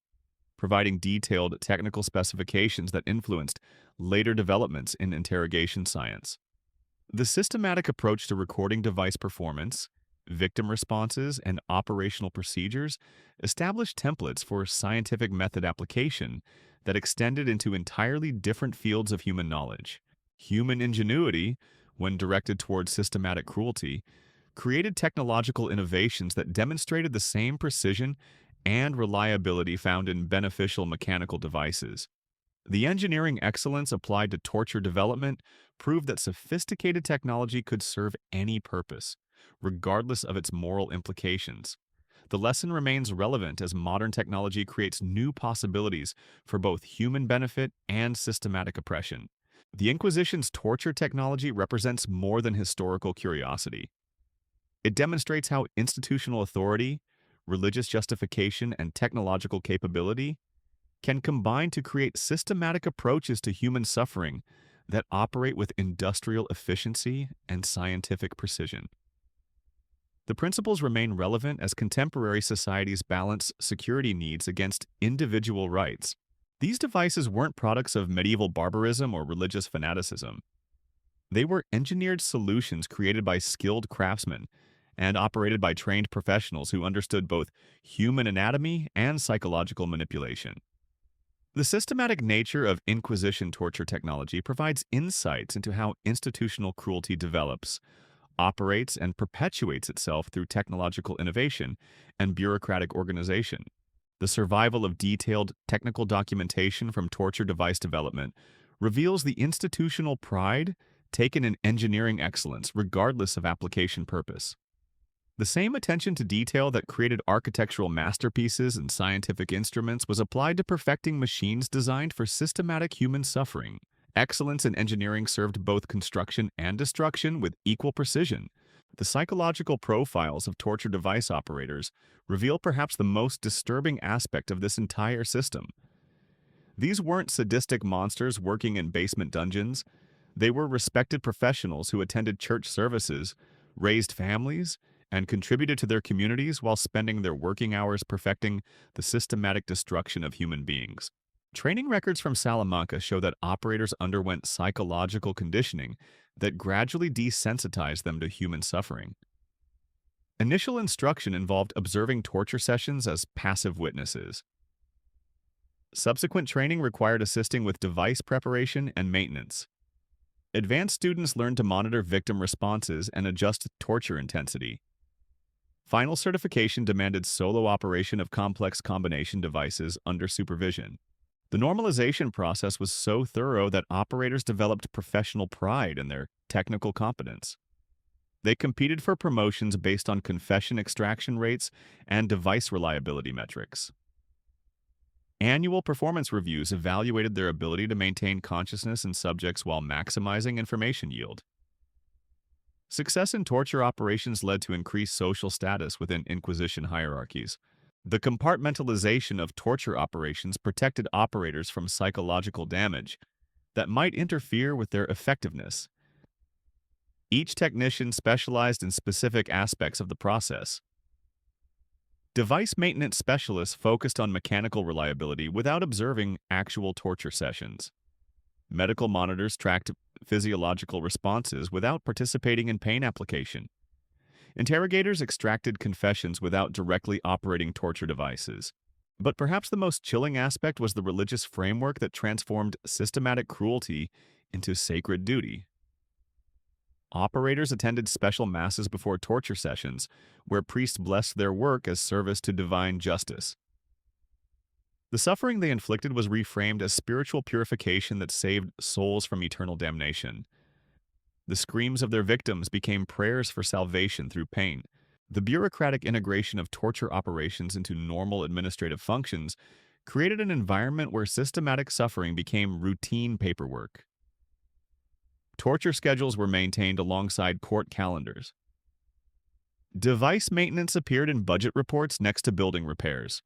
providing detailed technical specifications that influenced later developments in interrogation science. The systematic approach to recording device performance, victim responses, and operational procedures established templates for scientific method application that extended into entirely different fields of human knowledge. Human ingenuity, when directed towards systematic cruelty, created technological innovations that demonstrated the same precision and reliability found in beneficial mechanical devices. The engineering excellence applied to torture development proved that sophisticated technology could serve any purpose, regardless of its moral implications. The lesson remains relevant as modern technology creates new possibilities for both human benefit and systematic oppression. The Inquisition's torture technology represents more than historical curiosity. It demonstrates how institutional authority, religious justification, and technological capability can combine to create systematic approaches to human suffering that operate with industrial efficiency and scientific precision. The principles remain relevant as contemporary societies balance security needs against individual rights. These devices weren't products of medieval barbarism or religious fanaticism. They were engineered solutions created by skilled craftsmen and operated by trained professionals who understood both human anatomy and psychological manipulation. The systematic nature of Inquisition torture technology provides insights into how institutional cruelty develops, operates, and perpetuates itself through technological innovation and bureaucratic organization. The survival of detailed technical documentation from torture device development reveals the institutional pride taken in engineering excellence regardless of application purpose. The same attention to detail that created architectural masterpieces and scientific instruments was applied to perfecting machines designed for systematic human suffering. Excellence in engineering served both construction and destruction with equal precision. The psychological profiles of torture device operators reveal perhaps the most disturbing aspect of this entire system. These weren't sadistic monsters working in basement dungeons. They were respected professionals who attended church services, raised families, and contributed to their communities while spending their working hours perfecting the systematic destruction of human beings. Training records from Salamanca show that operators underwent psychological conditioning that gradually desensitized them to human suffering. Initial instruction involved observing torture sessions as passive witnesses. Subsequent training required assisting with device preparation and maintenance. Advanced students learned to monitor victim responses and adjust torture intensity. Final certification demanded solo operation of complex combination devices under supervision. The normalization process was so thorough that operators developed professional pride in their technical competence. They competed for promotions based on confession extraction rates and device reliability metrics. Annual performance reviews evaluated their ability to maintain consciousness in subjects while maximizing information yield. Success in torture operations led to increased social status within Inquisition hierarchies. The compartmentalization of torture operations protected operators from psychological damage that might interfere with their effectiveness. Each technician specialized in specific aspects of the process. Device maintenance specialists focused on mechanical reliability without observing actual torture sessions. Medical monitors tracked physiological responses without participating in pain application. Interrogators extracted confessions without directly operating torture devices. But perhaps the most chilling aspect was the religious framework that transformed systematic cruelty into sacred duty. Operators attended special masses before torture sessions, where priests blessed their work as service to divine justice. The suffering they inflicted was reframed as spiritual purification that saved souls from eternal damnation. The screams of their victims became prayers for salvation through pain. The bureaucratic integration of torture operations into normal administrative functions created an environment where systematic suffering became routine paperwork. Torture schedules were maintained alongside court calendars. Device maintenance appeared in budget reports next to building repairs.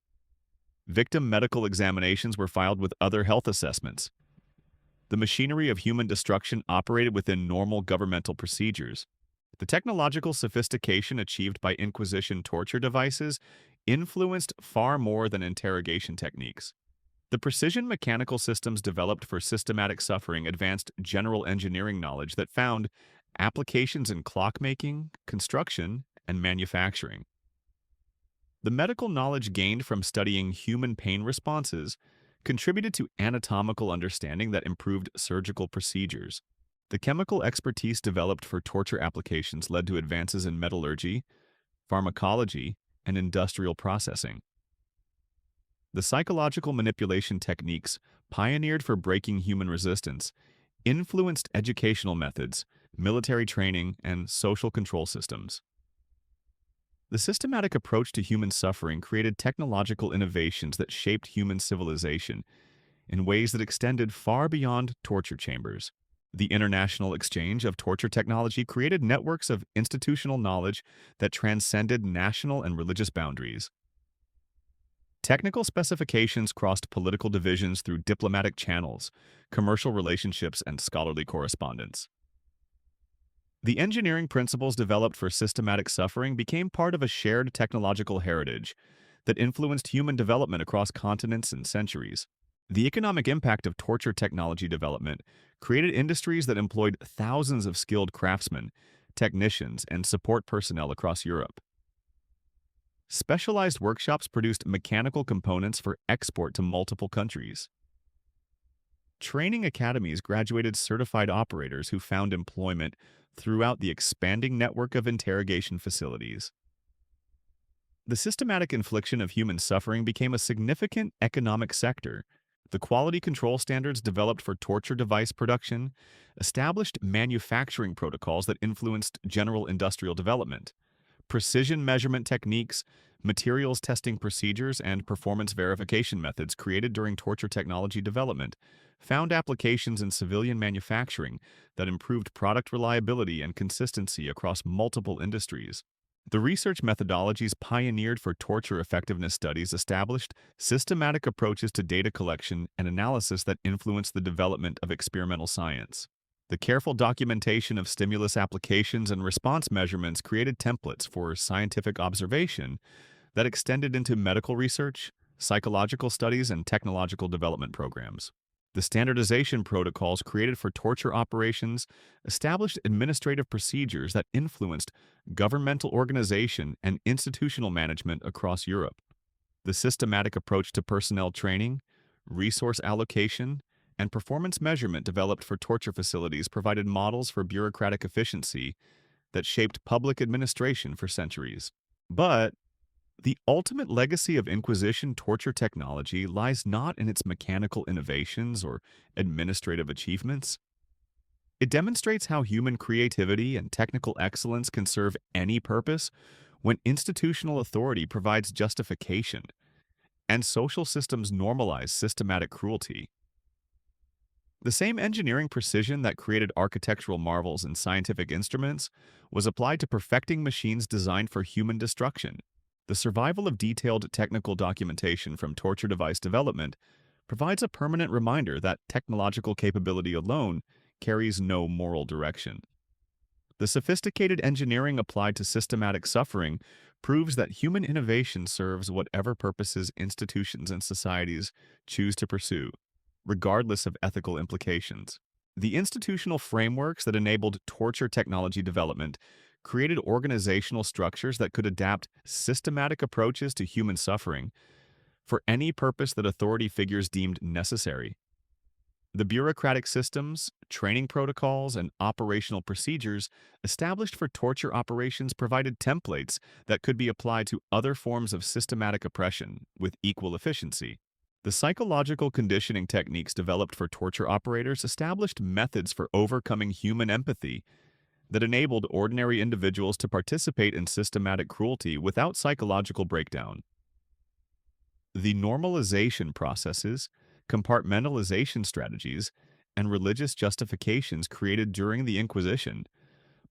Victim medical examinations were filed with other health assessments. The machinery of human destruction operated within normal governmental procedures. The technological sophistication achieved by Inquisition torture devices influenced far more than interrogation techniques. The precision mechanical systems developed for systematic suffering advanced general engineering knowledge that found applications in clockmaking, construction, and manufacturing. The medical knowledge gained from studying human pain responses contributed to anatomical understanding that improved surgical procedures. The chemical expertise developed for torture applications led to advances in metallurgy, pharmacology, and industrial processing. The psychological manipulation techniques pioneered for breaking human resistance influenced educational methods, military training, and social control systems. The systematic approach to human suffering created technological innovations that shaped human civilization in ways that extended far beyond torture chambers. The international exchange of torture technology created networks of institutional knowledge that transcended national and religious boundaries. Technical specifications crossed political divisions through diplomatic channels, commercial relationships, and scholarly correspondence. The engineering principles developed for systematic suffering became part of a shared technological heritage that influenced human development across continents and centuries. The economic impact of torture technology development created industries that employed thousands of skilled craftsmen, technicians, and support personnel across Europe. Specialized workshops produced mechanical components for export to multiple countries. Training academies graduated certified operators who found employment throughout the expanding network of interrogation facilities. The systematic infliction of human suffering became a significant economic sector. The quality control standards developed for torture device production established manufacturing protocols that influenced general industrial development. Precision measurement techniques, materials testing procedures, and performance verification methods created during torture technology development found applications in civilian manufacturing that improved product reliability and consistency across multiple industries. The research methodologies pioneered for torture effectiveness studies established systematic approaches to data collection and analysis that influenced the development of experimental science. The careful documentation of stimulus applications and response measurements created templates for scientific observation that extended into medical research, psychological studies, and technological development programs. The standardization protocols created for torture operations established administrative procedures that influenced governmental organization and institutional management across Europe. The systematic approach to personnel training, resource allocation, and performance measurement developed for torture facilities provided models for bureaucratic efficiency that shaped public administration for centuries. But the ultimate legacy of Inquisition torture technology lies not in its mechanical innovations or administrative achievements. It demonstrates how human creativity and technical excellence can serve any purpose when institutional authority provides justification and social systems normalize systematic cruelty. The same engineering precision that created architectural marvels and scientific instruments was applied to perfecting machines designed for human destruction. The survival of detailed technical documentation from torture device development provides a permanent reminder that technological capability alone carries no moral direction. The sophisticated engineering applied to systematic suffering proves that human innovation serves whatever purposes institutions and societies choose to pursue, regardless of ethical implications. The institutional frameworks that enabled torture technology development created organizational structures that could adapt systematic approaches to human suffering for any purpose that authority figures deemed necessary. The bureaucratic systems, training protocols, and operational procedures established for torture operations provided templates that could be applied to other forms of systematic oppression with equal efficiency. The psychological conditioning techniques developed for torture operators established methods for overcoming human empathy that enabled ordinary individuals to participate in systematic cruelty without psychological breakdown. The normalization processes, compartmentalization strategies, and religious justifications created during the Inquisition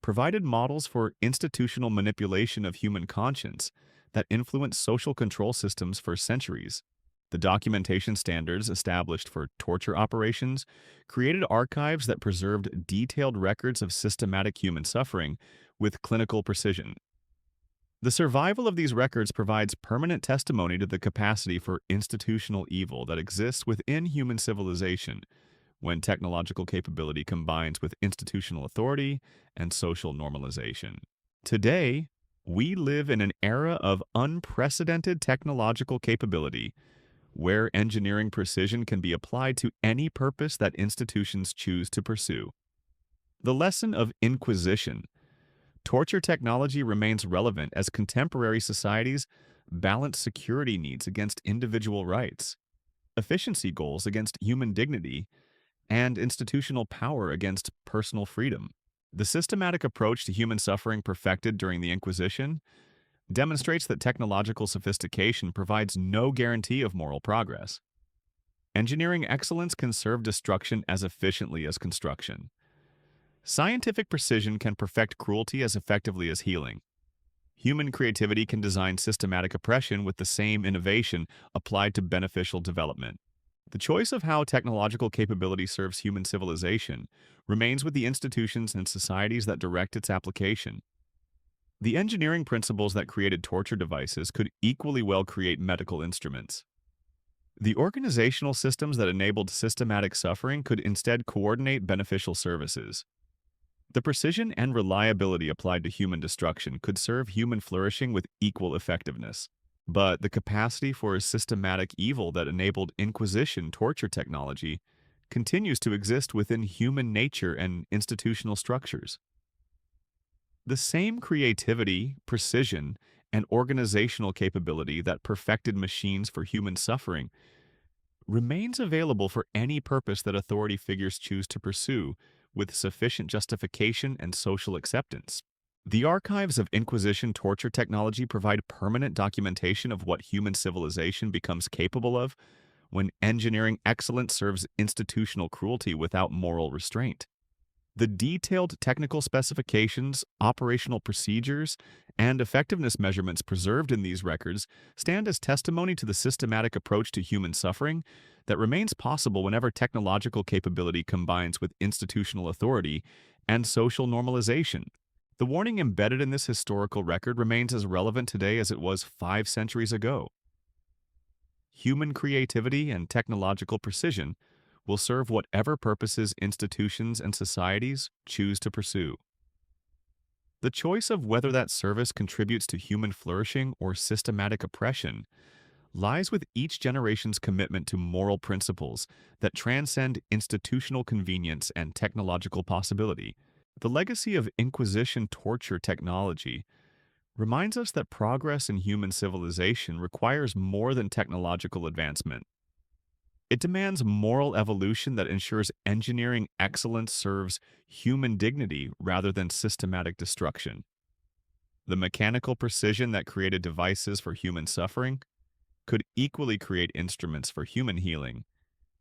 provided models for institutional manipulation of human conscience that influenced social control systems for centuries. The documentation standards established for torture operations created archives that preserved detailed records of systematic human suffering with clinical precision. The survival of these records provides permanent testimony to the capacity for institutional evil that exists within human civilization when technological capability combines with institutional authority and social normalization. Today, we live in an era of unprecedented technological capability where engineering precision can be applied to any purpose that institutions choose to pursue. The lesson of Inquisition: torture technology remains relevant as contemporary societies balance security needs against individual rights, efficiency goals against human dignity, and institutional power against personal freedom. The systematic approach to human suffering perfected during the Inquisition demonstrates that technological sophistication provides no guarantee of moral progress. Engineering excellence can serve destruction as efficiently as construction. Scientific precision can perfect cruelty as effectively as healing. Human creativity can design systematic oppression with the same innovation applied to beneficial development. The choice of how technological capability serves human civilization remains with the institutions and societies that direct its application. The engineering principles that created torture devices could equally well create medical instruments. The organizational systems that enabled systematic suffering could instead coordinate beneficial services. The precision and reliability applied to human destruction could serve human flourishing with equal effectiveness. But the capacity for a systematic evil that enabled Inquisition torture technology continues to exist within human nature and institutional structures. The same creativity, precision, and organizational capability that perfected machines for human suffering remains available for any purpose that authority figures choose to pursue with sufficient justification and social acceptance. The archives of Inquisition torture technology provide permanent documentation of what human civilization becomes capable of when engineering excellence serves institutional cruelty without moral restraint. The detailed technical specifications, operational procedures, and effectiveness measurements preserved in these records stand as testimony to the systematic approach to human suffering that remains possible whenever technological capability combines with institutional authority and social normalization. The warning embedded in this historical record remains as relevant today as it was 5 centuries ago. Human creativity and technological precision will serve whatever purposes institutions and societies choose to pursue. The choice of whether that service contributes to human flourishing or systematic oppression lies with each generation's commitment to moral principles that transcend institutional convenience and technological possibility. The legacy of Inquisition torture technology reminds us that progress in human civilization requires more than technological advancement. It demands moral evolution that ensures engineering excellence serves human dignity rather than systematic destruction. The mechanical precision that created devices for human suffering could equally create instruments for human healing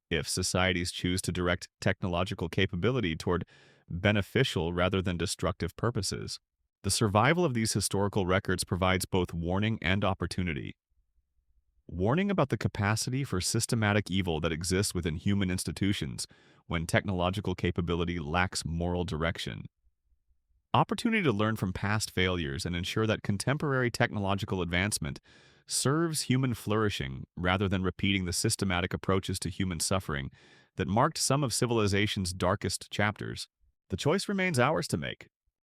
if societies choose to direct technological capability toward beneficial rather than destructive purposes. The survival of these historical records provides both warning and opportunity. Warning about the capacity for systematic evil that exists within human institutions when technological capability lacks moral direction. Opportunity to learn from past failures and ensure that contemporary technological advancement serves human flourishing rather than repeating the systematic approaches to human suffering that marked some of civilization's darkest chapters. The choice remains ours to make.